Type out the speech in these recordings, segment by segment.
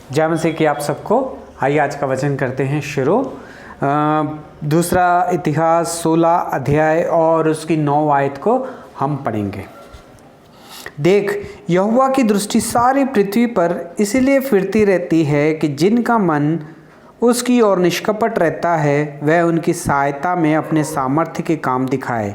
जय मसीह की आप सबको। आइए आज का वचन करते हैं शुरू। दूसरा इतिहास 16 अध्याय और उसकी 9 आयत को हम पढ़ेंगे। देख, यहोवा की दृष्टि सारी पृथ्वी पर इसीलिए फिरती रहती है कि जिनका मन उसकी ओर निष्कपट रहता है वह उनकी सहायता में अपने सामर्थ्य के काम दिखाए।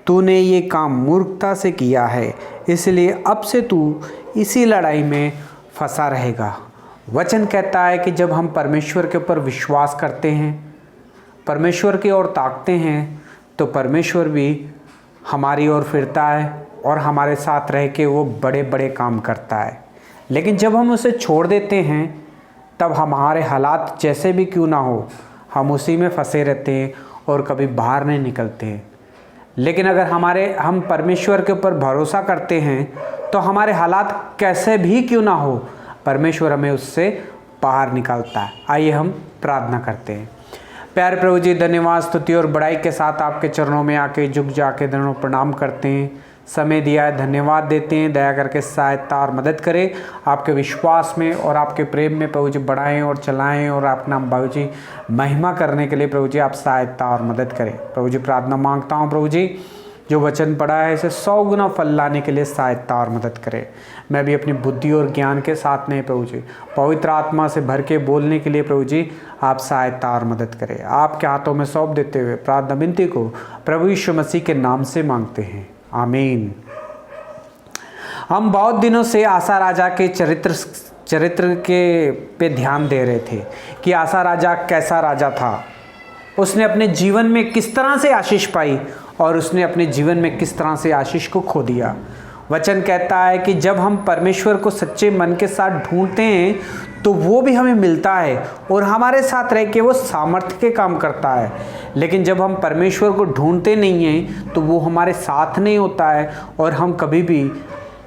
तूने ये काम मूर्खता से किया है, इसलिए अब से तू इसी लड़ाई में फंसा रहेगा। वचन कहता है कि जब हम परमेश्वर के ऊपर विश्वास करते हैं, परमेश्वर की ओर ताकते हैं, तो परमेश्वर भी हमारी ओर फिरता है और हमारे साथ रह के वो बड़े बड़े काम करता है। लेकिन जब हम उसे छोड़ देते हैं, तब हमारे हालात जैसे भी क्यों ना हो, हम उसी में फंसे रहते हैं और कभी बाहर नहीं निकलते हैं। लेकिन अगर हम परमेश्वर के ऊपर भरोसा करते हैं, तो हमारे हालात कैसे भी क्यों ना हो, परमेश्वर हमें उससे बाहर निकालता है। आइए हम प्रार्थना करते हैं। प्यारे प्रभु जी, धन्यवाद, स्तुति और बड़ाई के साथ आपके चरणों में आके झुक जाके दंडों प्रणाम करते हैं। समय दिया है, धन्यवाद देते हैं। दया करके सहायता और मदद करें, आपके विश्वास में और आपके प्रेम में प्रभु जी बढ़ाएं और चलाएं, और अपना प्रभु जी महिमा करने के लिए प्रभु जी आप सहायता और मदद करें। प्रभु जी प्रार्थना मांगता हूँ, प्रभु जी जो वचन पढ़ा है इसे 100 गुना फल लाने के लिए सहायता और मदद करें। मैं भी अपनी बुद्धि और ज्ञान के साथ नहीं प्रभु जी, पवित्र आत्मा से भर के बोलने के लिए प्रभु जी आप सहायता और मदद करें। आपके हाथों में सौंप देते हुए प्रार्थना विनती को प्रभु यीशु मसीह के नाम से मांगते हैं, आमीन। हम बहुत दिनों से आसा राजा के चरित्र के पे ध्यान दे रहे थे कि आसा राजा कैसा राजा था, उसने अपने जीवन में किस तरह से आशीष पाई और उसने अपने जीवन में किस तरह से आशीष को खो दिया। वचन कहता है कि जब हम परमेश्वर को सच्चे मन के साथ ढूंढते हैं तो वो भी हमें मिलता है और हमारे साथ रह के वो सामर्थ्य के काम करता है। लेकिन जब हम परमेश्वर को ढूंढते नहीं हैं तो वो हमारे साथ नहीं होता है और हम कभी भी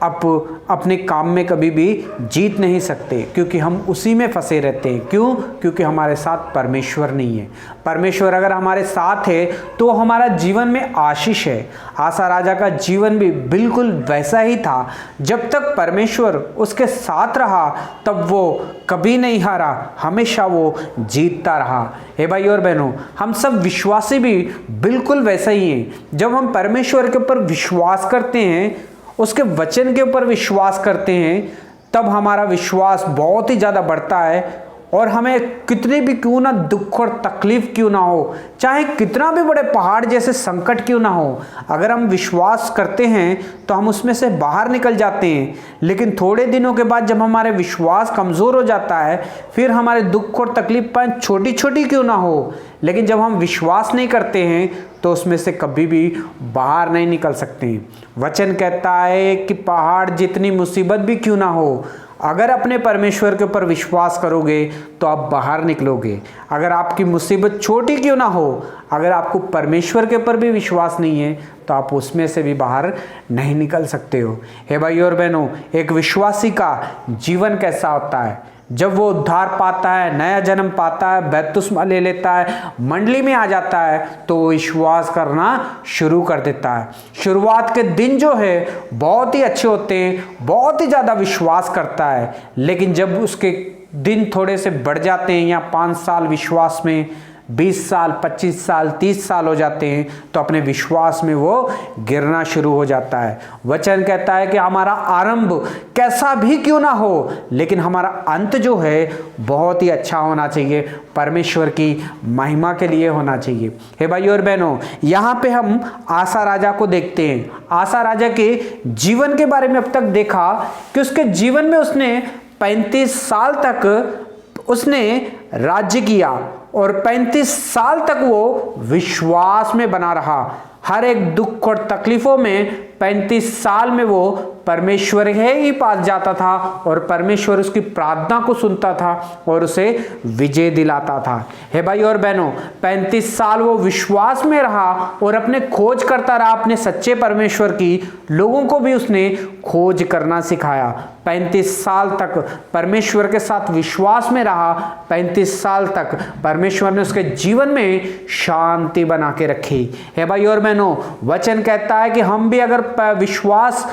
अपने काम में कभी भी जीत नहीं सकते, क्योंकि हम उसी में फंसे रहते हैं। क्यों? क्योंकि हमारे साथ परमेश्वर नहीं है। परमेश्वर अगर हमारे साथ है तो हमारा जीवन में आशीष है। आसा राजा का जीवन भी बिल्कुल वैसा ही था। जब तक परमेश्वर उसके साथ रहा तब वो कभी नहीं हारा, हमेशा वो जीतता रहा। हे भाई और बहनों, हम सब विश्वासी भी बिल्कुल वैसा ही हैं। जब हम परमेश्वर के ऊपर विश्वास करते हैं, उसके वचन के ऊपर विश्वास करते हैं, तब हमारा विश्वास बहुत ही ज़्यादा बढ़ता है। और हमें कितनी भी क्यों ना दुख और तकलीफ क्यों ना हो, चाहे कितना भी बड़े पहाड़ जैसे संकट क्यों ना हो, अगर हम विश्वास करते हैं तो हम उसमें से बाहर निकल जाते हैं। लेकिन थोड़े दिनों के बाद जब हमारे विश्वास कमज़ोर हो जाता है, फिर हमारे दुख और तकलीफ पर छोटी छोटी क्यों ना हो, लेकिन जब हम विश्वास नहीं करते हैं तो उसमें से कभी भी बाहर नहीं निकल सकते। वचन कहता है कि पहाड़ जितनी मुसीबत भी क्यों ना हो, अगर अपने परमेश्वर के ऊपर विश्वास करोगे तो आप बाहर निकलोगे। अगर आपकी मुसीबत छोटी क्यों ना हो, अगर आपको परमेश्वर के ऊपर भी विश्वास नहीं है तो आप उसमें से भी बाहर नहीं निकल सकते हो। हे भाई और बहनों, एक विश्वासी का जीवन कैसा होता है? जब वो उद्धार पाता है, नया जन्म पाता है, बपतिस्मा ले लेता है, मंडली में आ जाता है, तो वो विश्वास करना शुरू कर देता है। शुरुआत के दिन जो है बहुत ही अच्छे होते हैं, बहुत ही ज़्यादा विश्वास करता है। लेकिन जब उसके दिन थोड़े से बढ़ जाते हैं, या 5 साल विश्वास में, 20 साल, 25 साल, 30 साल हो जाते हैं, तो अपने विश्वास में वो गिरना शुरू हो जाता है। वचन कहता है कि हमारा आरंभ कैसा भी क्यों ना हो, लेकिन हमारा अंत जो है बहुत ही अच्छा होना चाहिए, परमेश्वर की महिमा के लिए होना चाहिए। हे भाई और बहनों, यहाँ पे हम आसा राजा को देखते हैं। आसा राजा के जीवन के बारे में अब तक देखा कि उसके जीवन में उसने 35 साल तक उसने राज्य किया और 35 साल तक वो विश्वास में बना रहा। हर एक दुख और तकलीफों में 35 साल में वो परमेश्वर ही पास जाता था और परमेश्वर उसकी प्रार्थना को सुनता था और उसे विजय दिलाता था। हे भाई और बहनों, 35 साल वो विश्वास में रहा और अपने खोज करता रहा अपने सच्चे परमेश्वर की। लोगों को भी उसने खोज करना सिखाया। 35 साल तक परमेश्वर के साथ विश्वास में रहा। 35 साल तक परमेश्वर ने उसके जीवन में शांति बना के रखी। हे भाई और बहनों, वचन कहता है कि हम भी अगर विश्वास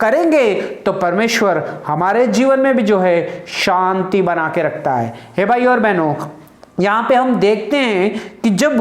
करेंगे तो परमेश्वर हमारे जीवन में भी जो है शांति बना के रखता है। हे भाई और बहनों, यहाँ पे हम देखते हैं कि जब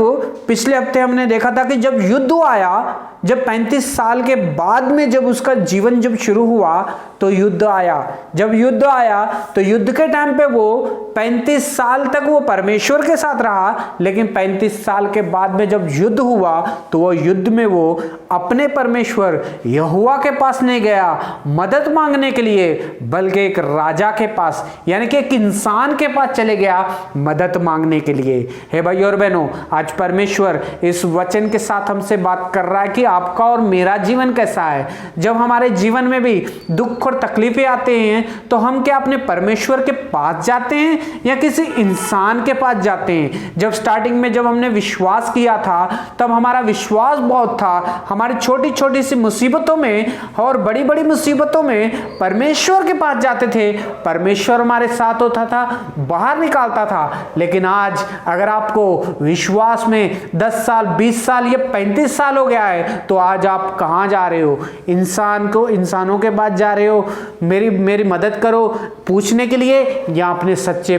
पिछले हफ्ते हमने देखा था कि जब युद्ध आया, जब 35 साल के बाद में जब उसका जीवन जब शुरू हुआ तो युद्ध आया। जब युद्ध आया तो युद्ध के टाइम पे वो 35 साल तक वो परमेश्वर के साथ रहा, लेकिन 35 साल के बाद में जब युद्ध हुआ तो वो युद्ध में वो अपने परमेश्वर यहोवा के पास नहीं गया मदद मांगने के लिए, बल्कि एक राजा के पास यानी कि एक इंसान के पास चले गया मदद मांगने के लिए। हे भाई और बहनों, आज परमेश्वर इस वचन के साथ हमसे बात कर रहा है कि आपका और मेरा जीवन कैसा है। जब हमारे जीवन में भी दुख और तकलीफें आते हैं तो हम क्या अपने परमेश्वर के पास जाते हैं या किसी इंसान के पास जाते हैं। जब स्टार्टिंग में जब हमने विश्वास किया था तब हमारा विश्वास बहुत था, हमारी छोटी छोटी सी मुसीबतों में और बड़ी बड़ी मुसीबतों में परमेश्वर के पास जाते थे, परमेश्वर हमारे साथ होता था, बाहर निकालता था। लेकिन आज अगर आपको विश्वास में 10 साल 20 साल या 35 साल हो गया है तो आज आप कहाँ जा रहे हो? इंसानों के पास जा रहे हो मेरी मदद करो पूछने के लिए, या अपने सच्चे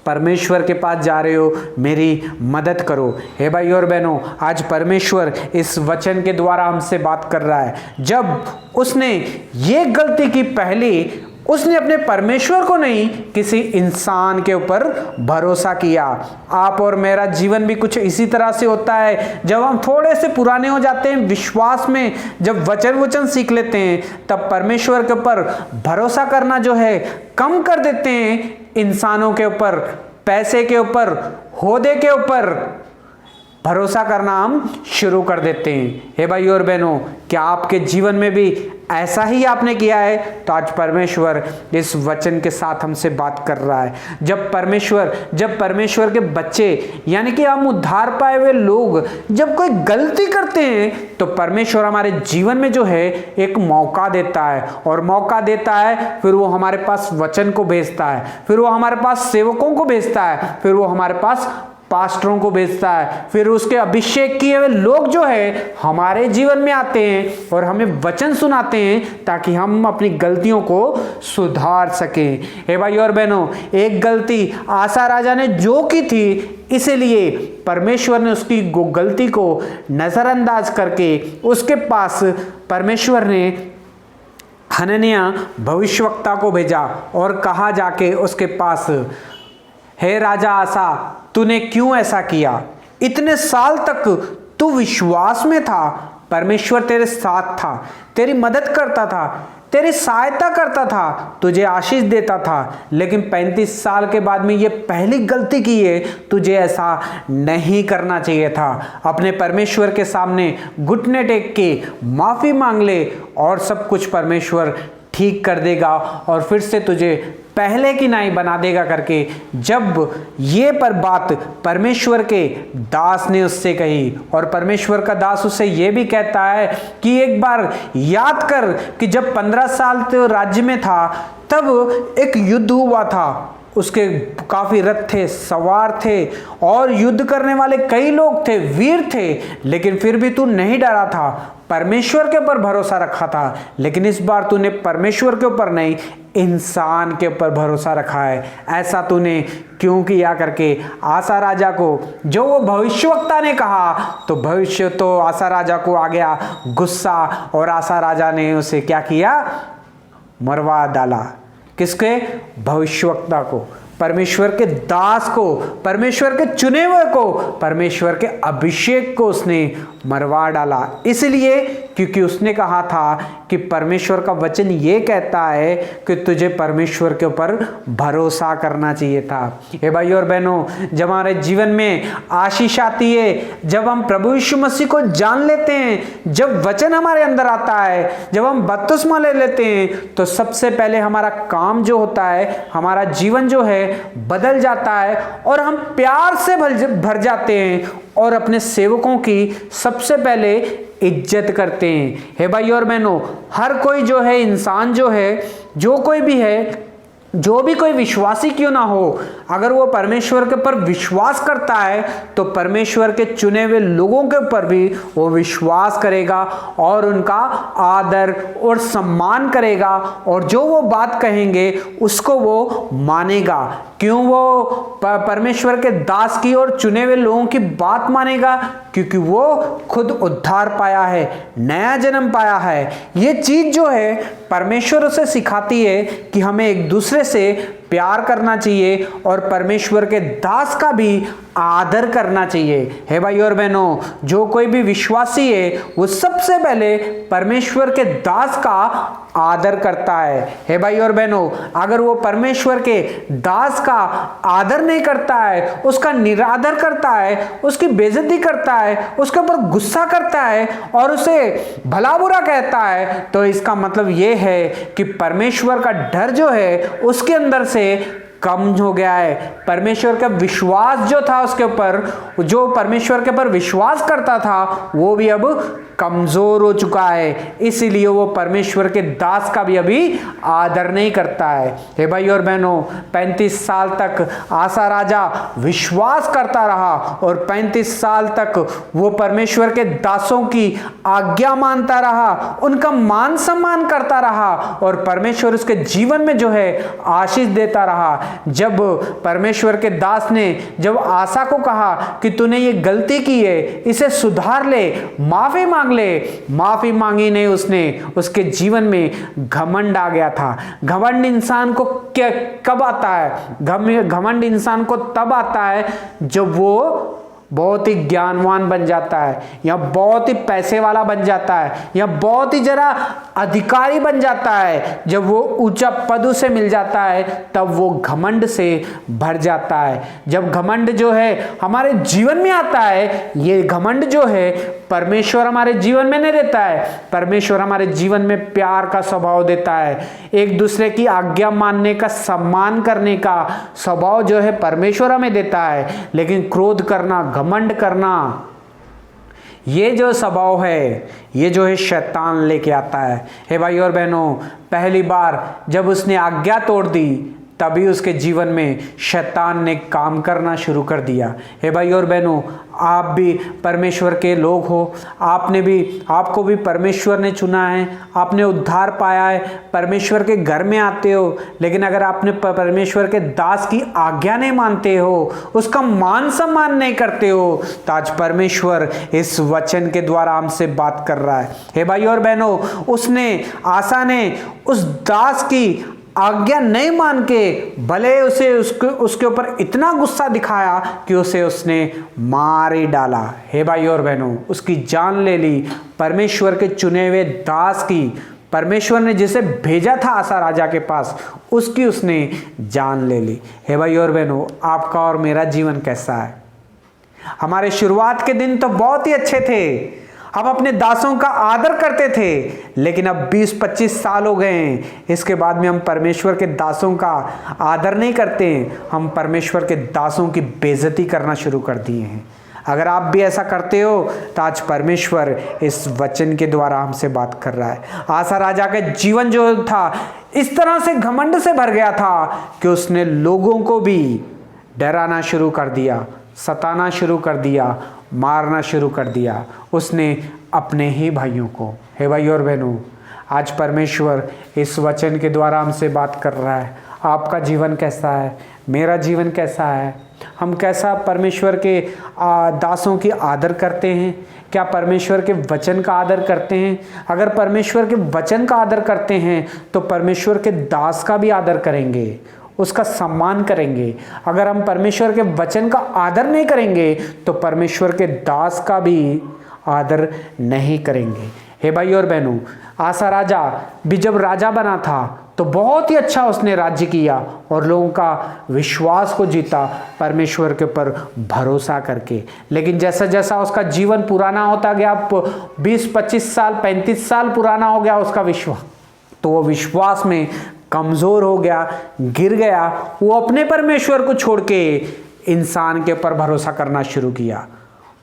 परमेश्वर के पास जा रहे हो मेरी मदद करो? हे भाई और बहनों, आज परमेश्वर इस वचन के द्वारा हमसे बात कर रहा है। जब उसने ये गलती की, पहले उसने अपने परमेश्वर को नहीं किसी इंसान के ऊपर भरोसा किया। आप और मेरा जीवन भी कुछ इसी तरह से होता है। जब हम थोड़े से पुराने हो जाते हैं विश्वास में, जब वचन सीख लेते हैं, तब परमेश्वर के ऊपर भरोसा करना जो है कम कर देते हैं, इंसानों के ऊपर, पैसे के ऊपर, ओहदे के ऊपर भरोसा करना हम शुरू कर देते हैं। हे भाई और बहनों, क्या आपके जीवन में भी ऐसा ही आपने किया है? तो आज परमेश्वर इस वचन के साथ हमसे बात कर रहा है। जब परमेश्वर के बच्चे यानी कि हम उद्धार पाए हुए लोग जब कोई गलती करते हैं तो परमेश्वर हमारे जीवन में जो है एक मौका देता है, और मौका देता है, फिर वो हमारे पास वचन को भेजता है, फिर वो हमारे पास सेवकों को भेजता है, फिर वो हमारे पास पास्टरों को भेजता है, फिर उसके अभिषेक किए हुए लोग जो है हमारे जीवन में आते हैं और हमें वचन सुनाते हैं ताकि हम अपनी गलतियों को सुधार सकें। हे भाई और बहनों, एक गलती आसा राजा ने जो की थी, इसलिए परमेश्वर ने उसकी गलती को नजरअंदाज करके उसके पास परमेश्वर ने हनन्याह भविष्यवक्ता को भेजा और कहा जाके उसके पास, हे राजा आसा, तूने क्यों ऐसा किया? इतने साल तक तू विश्वास में था, परमेश्वर तेरे साथ था, तेरी मदद करता था, तेरी सहायता करता था, तुझे आशीष देता था, लेकिन 35 साल के बाद में ये पहली गलती की है। तुझे ऐसा नहीं करना चाहिए था। अपने परमेश्वर के सामने घुटने टेक के माफी मांग ले और सब कुछ परमेश्वर ठीक कर देगा और फिर से तुझे पहले की नाई बना देगा करके जब ये पर बात परमेश्वर के दास ने उससे कही, और परमेश्वर का दास उससे ये भी कहता है कि एक बार याद कर कि जब 15 साल तो राज्य में था तब एक युद्ध हुआ था, उसके काफ़ी रथ थे, सवार थे और युद्ध करने वाले कई लोग थे, वीर थे, लेकिन फिर भी तू नहीं डरा था, परमेश्वर के ऊपर भरोसा रखा था। लेकिन इस बार तूने परमेश्वर के ऊपर नहीं, इंसान के ऊपर भरोसा रखा है। ऐसा तूने क्यों किया करके आसा राजा को जो वो भविष्यवक्ता ने कहा, तो भविष्य तो आसा राजा को आ गया गुस्सा, और आसा राजा ने उसे क्या किया? मरवा डाला। किसके? भविष्यवक्ता को, परमेश्वर के दास को, परमेश्वर के चुने हुए को, परमेश्वर के अभिषेक को उसने मरवा डाला। इसलिए क्योंकि उसने कहा था कि परमेश्वर का वचन ये कहता है कि तुझे परमेश्वर के ऊपर भरोसा करना चाहिए था। हे भाई और बहनों, जब हमारे जीवन में आशीष आती है, जब हम प्रभु यीशु मसीह को जान लेते हैं, जब वचन हमारे अंदर आता है, जब हम बपतिस्मा ले लेते हैं, तो सबसे पहले हमारा काम जो होता है, हमारा जीवन जो है बदल जाता है और हम प्यार से भर जाते हैं और अपने सेवकों की सबसे पहले इज्जत करते हैं। हे भाई और बहनों, हर कोई जो है, इंसान जो है, जो कोई भी है, जो भी कोई विश्वासी क्यों ना हो, अगर वो परमेश्वर के ऊपर विश्वास करता है तो परमेश्वर के चुने हुए लोगों के ऊपर भी वो विश्वास करेगा और उनका आदर और सम्मान करेगा, और जो वो बात कहेंगे उसको वो मानेगा। क्यों वो परमेश्वर के दास की और चुने हुए लोगों की बात मानेगा? क्योंकि वो खुद उद्धार पाया है, नया जन्म पाया है। ये चीज जो है परमेश्वर उसे सिखाती है कि हमें एक दूसरे से प्यार करना चाहिए और परमेश्वर के दास का भी आदर करना चाहिए। हे भाई और बहनों, जो कोई भी विश्वासी है वो सबसे पहले परमेश्वर के दास का आदर करता है। हे भाई और बहनों, अगर वो परमेश्वर के दास का आदर नहीं करता है, उसका निरादर करता है, उसकी बेइज्जती करता है, उसके ऊपर गुस्सा करता है और उसे भला बुरा कहता है, तो इसका मतलब ये है कि परमेश्वर का डर जो है उसके अंदर से कम हो गया है। परमेश्वर का विश्वास जो था उसके ऊपर, जो परमेश्वर के ऊपर विश्वास करता था, वो भी अब कमजोर हो चुका है। इसीलिए वो परमेश्वर के दास का भी अभी आदर नहीं करता है। हे भाई और बहनों, 35 साल तक आसा राजा विश्वास करता रहा और 35 साल तक वो परमेश्वर के दासों की आज्ञा मानता रहा, उनका मान सम्मान करता रहा और परमेश्वर उसके जीवन में जो है आशीष देता रहा। जब परमेश्वर के दास ने जब आसा को कहा कि तूने ये गलती की है, इसे सुधार ले, माफी मांग ले, माफी मांगी नहीं उसने, उसके जीवन में घमंड आ गया था। घमंड इंसान को कब आता है? घमंड इंसान को तब आता है जब वो बहुत ही ज्ञानवान बन जाता है, या बहुत ही पैसे वाला बन जाता है, या बहुत ही जरा अधिकारी बन जाता है। जब वो ऊंचा पद से मिल जाता है तब वो घमंड से भर जाता है। जब घमंड जो है हमारे जीवन में आता है, ये घमंड जो है परमेश्वर हमारे जीवन में नहीं देता है। परमेश्वर हमारे जीवन में प्यार का स्वभाव देता है, एक दूसरे की आज्ञा मानने का, सम्मान करने का स्वभाव जो है परमेश्वर हमें देता है। लेकिन क्रोध करना, घमंड करना, ये जो स्वभाव है, ये जो है शैतान लेके आता है। हे भाई और बहनों, पहली बार जब उसने आज्ञा तोड़ दी तभी उसके जीवन में शैतान ने काम करना शुरू कर दिया। हे भाई और बहनों, आप भी परमेश्वर के लोग हो, आपको भी परमेश्वर ने चुना है, आपने उद्धार पाया है, परमेश्वर के घर में आते हो। लेकिन अगर आपने परमेश्वर के दास की आज्ञा नहीं मानते हो, उसका मान सम्मान नहीं करते हो, तो आज परमेश्वर इस वचन के द्वारा हमसे बात कर रहा है। हे भाई और बहनों, आसा ने उस दास की आज्ञा नहीं मान के भले उसके ऊपर इतना गुस्सा दिखाया कि उसने मार ही डाला। हे भाई और बहनों, उसकी जान ले ली। परमेश्वर के चुने हुए दास की, परमेश्वर ने जिसे भेजा था आसा राजा के पास, उसकी उसने जान ले ली। हे भाई और बहनों, आपका और मेरा जीवन कैसा है? हमारे शुरुआत के दिन तो बहुत ही अच्छे थे, हम अपने दासों का आदर करते थे, लेकिन अब 20-25 साल हो गए हैं, इसके बाद में हम परमेश्वर के दासों का आदर नहीं करते हैं, हम परमेश्वर के दासों की बेइज्जती करना शुरू कर दिए हैं। अगर आप भी ऐसा करते हो तो आज परमेश्वर इस वचन के द्वारा हमसे बात कर रहा है। आसा राजा का जीवन जो था इस तरह से घमंड से भर गया था कि उसने लोगों को भी डराना शुरू कर दिया, सताना शुरू कर दिया, मारना शुरू कर दिया, उसने अपने ही भाइयों को। हे भाई और बहनों, आज परमेश्वर इस वचन के द्वारा हमसे बात कर रहा है। आपका जीवन कैसा है? मेरा जीवन कैसा है? हम कैसा परमेश्वर के दासों की आदर करते हैं? क्या परमेश्वर के वचन का आदर करते हैं? अगर परमेश्वर के वचन का आदर करते हैं तो परमेश्वर के दास का भी आदर करेंगे, उसका सम्मान करेंगे। अगर हम परमेश्वर के वचन का आदर नहीं करेंगे तो परमेश्वर के दास का भी आदर नहीं करेंगे। हे भाई और बहनों, आसा राजा भी जब राजा बना था तो बहुत ही अच्छा उसने राज्य किया और लोगों का विश्वास को जीता परमेश्वर के ऊपर भरोसा करके। लेकिन जैसा जैसा उसका जीवन पुराना होता गया, 20-25 साल 35 साल पुराना हो गया उसका विश्वास, तो वो विश्वास में कमज़ोर हो गया, गिर गया। वो अपने परमेश्वर को छोड़ के इंसान के ऊपर भरोसा करना शुरू किया।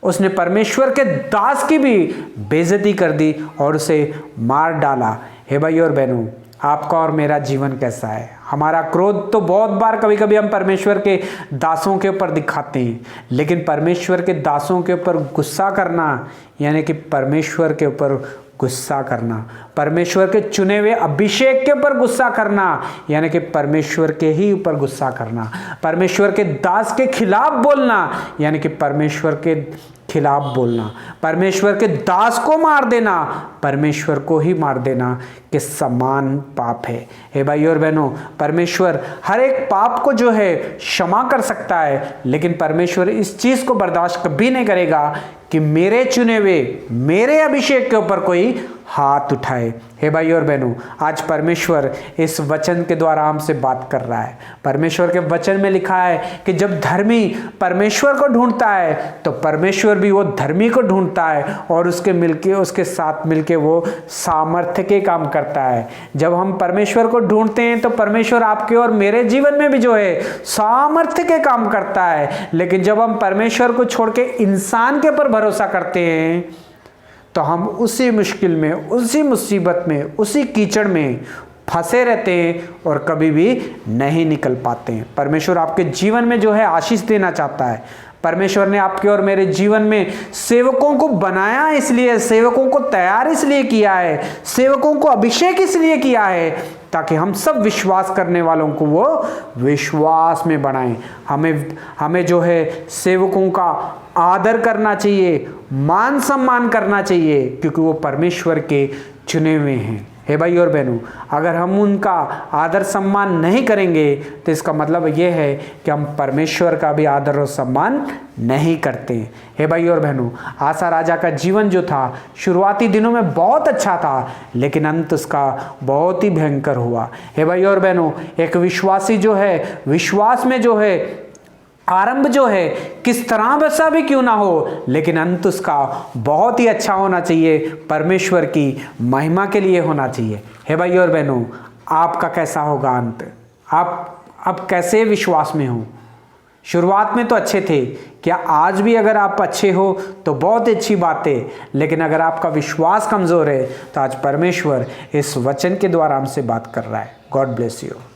उसने परमेश्वर के दास की भी बेइज्जती कर दी और उसे मार डाला। हे भाई और बहनों, आपका और मेरा जीवन कैसा है। हमारा क्रोध तो बहुत बार कभी कभी हम परमेश्वर के दासों के ऊपर दिखाते हैं, लेकिन परमेश्वर के दासों के ऊपर गुस्सा करना, यानी कि परमेश्वर के ऊपर गुस्सा करना, परमेश्वर के चुने हुए अभिषेक के ऊपर गुस्सा करना, यानी कि परमेश्वर के ही ऊपर गुस्सा करना, परमेश्वर के दास के खिलाफ बोलना, यानी कि परमेश्वर के खिलाफ बोलना, परमेश्वर के दास को मार देना, परमेश्वर को ही मार देना कि समान पाप है। हे भाई और बहनों, परमेश्वर हर एक पाप को जो है क्षमा कर सकता है, लेकिन परमेश्वर इस चीज़ को बर्दाश्त कभी नहीं करेगा कि मेरे चुने हुए, मेरे अभिषेक के ऊपर कोई हाथ उठाए। हे भाई और बहनों, आज परमेश्वर इस वचन के द्वारा हमसे बात कर रहा है। परमेश्वर के वचन में लिखा है कि जब धर्मी परमेश्वर को ढूंढता है तो परमेश्वर भी वो धर्मी को ढूंढता है और उसके साथ मिलके वो सामर्थ्य के काम करता है। जब हम परमेश्वर को ढूंढते हैं तो परमेश्वर आपके और मेरे जीवन में भी जो है सामर्थ्य के काम करता है। लेकिन जब हम परमेश्वर को छोड़ के इंसान के ऊपर भरोसा करते हैं तो हम उसी मुश्किल में, उसी मुसीबत में, उसी कीचड़ में फंसे रहते हैं और कभी भी नहीं निकल पाते हैं। परमेश्वर आपके जीवन में जो है आशीष देना चाहता है। परमेश्वर ने आपके और मेरे जीवन में सेवकों को बनाया इसलिए, सेवकों को तैयार इसलिए किया है, सेवकों को अभिषेक इसलिए किया है ताकि हम सब विश्वास करने वालों को वो विश्वास में बढ़ाएं। हमें जो है सेवकों का आदर करना चाहिए, मान सम्मान करना चाहिए, क्योंकि वो परमेश्वर के चुने हुए हैं। हे भाई और बहनों, अगर हम उनका आदर सम्मान नहीं करेंगे तो इसका मतलब ये है कि हम परमेश्वर का भी आदर और सम्मान नहीं करते। हे भाई और बहनों, आसा राजा का जीवन जो था शुरुआती दिनों में बहुत अच्छा था, लेकिन अंत उसका बहुत ही भयंकर हुआ। हे भाई और बहनों, एक विश्वासी जो है, विश्वास में जो है आरंभ जो है किस तरह वैसा भी क्यों ना हो, लेकिन अंत उसका बहुत ही अच्छा होना चाहिए, परमेश्वर की महिमा के लिए होना चाहिए। हे भाई और बहनों, आपका कैसा होगा अंत? आप कैसे विश्वास में हो? शुरुआत में तो अच्छे थे, क्या आज भी अगर आप अच्छे हो तो बहुत अच्छी बात है, लेकिन अगर आपका विश्वास कमज़ोर है तो आज परमेश्वर इस वचन के द्वारा हमसे बात कर रहा है। God bless you.